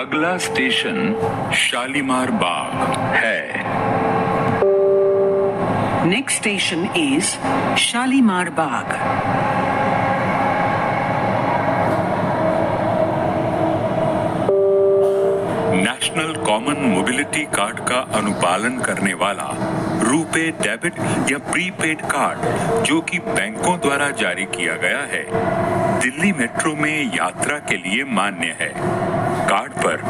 अगला स्टेशन शालीमार बाग है। Next station is Shalimar Bagh. National common mobility card का अनुपालन करने वाला रुपे डेबिट या प्रीपेड कार्ड जो कि बैंकों द्वारा जारी किया गया है, दिल्ली मेट्रो में यात्रा के लिए मान्य है। कार्ड पर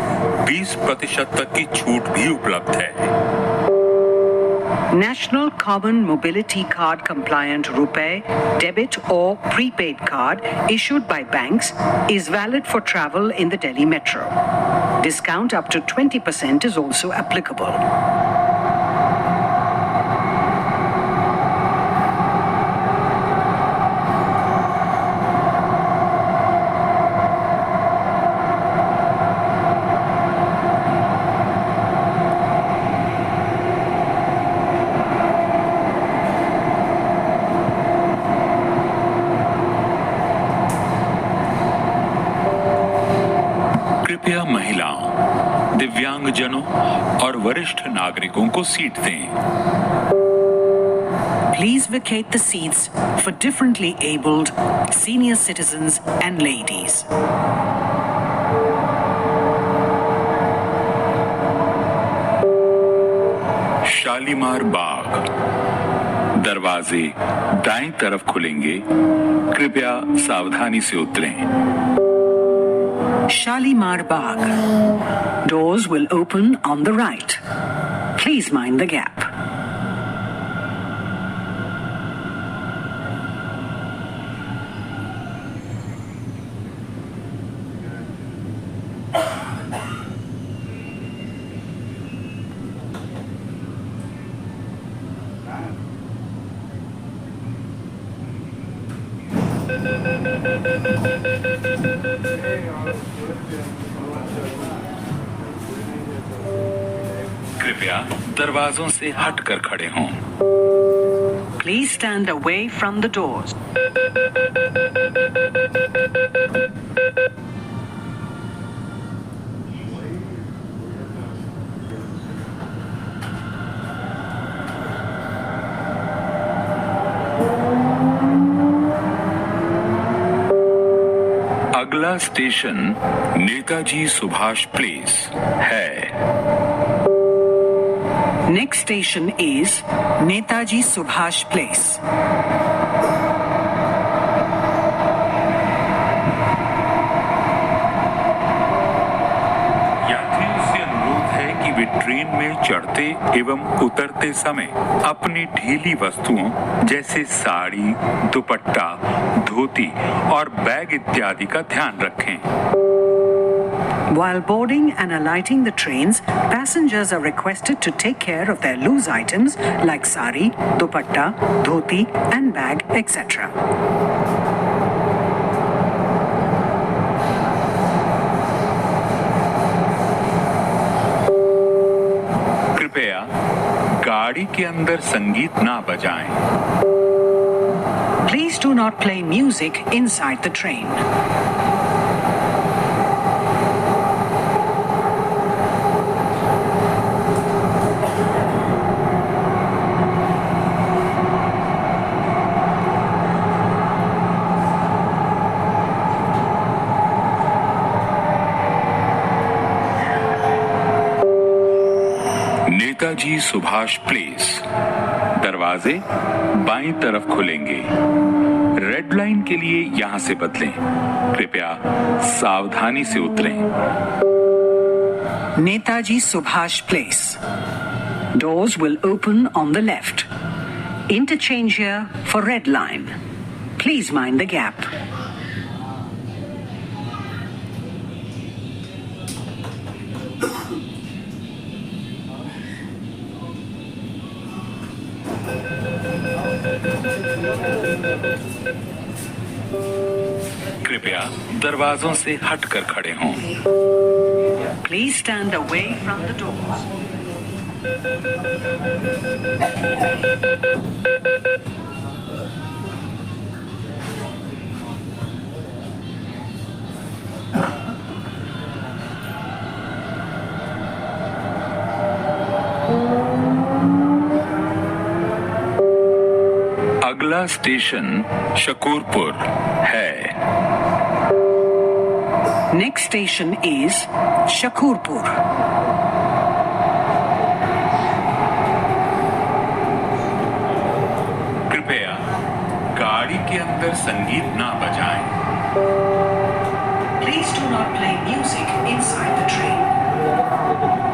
20% तक की छूट भी उपलब्ध है। National Common Mobility Card compliant RuPay, debit or prepaid card issued by banks is valid for travel in the Delhi Metro. Discount up to 20% is also applicable. कृपया महिलाओं, दिव्यांगजनों और वरिष्ठ नागरिकों को सीट दें। Please vacate the seats for differently abled, senior citizens and ladies. Shalimar बाग, दरवाजे दाईं तरफ खुलेंगे, कृपया सावधानी से उतरें। Shalimar Bagh. Doors will open on the right. Please mind the gap. कृपया दरवाजों से हटकर खड़े हों। Please stand away from the doors. अगला स्टेशन नेताजी सुभाष प्लेस है। Next station is Netaji Subhash Place. यात्रियों से अनुरोध है कि वे ट्रेन में चढ़ते एवं उतरते समय अपनी ढीली वस्तुओं जैसे साड़ी, दुपट्टा, धोती और बैग इत्यादि का ध्यान रखें। While boarding and alighting the trains, passengers are requested to take care of their loose items like sari, dupatta, dhoti, and bag, etc. कृपया गाड़ी के अंदर संगीत ना बजाएं। Please do not play music inside the train. Netaji Subhash place, दरवाजे बाईं तरफ खुलेंगे। रेड लाइन के लिए यहां से बदलें। कृपया सावधानी से उतरें। Netaji Subhash Place. Doors will open on the left. Interchange here for red line. Please mind the gap. कृपया दरवाजों से हटकर खड़े हों। Please stand away from the doors. अगला स्टेशन शकूरपुर है। Next station is Shakurpur. कृपया गाड़ी के अंदर संगीत ना बजाएं। Please do not play music inside the train.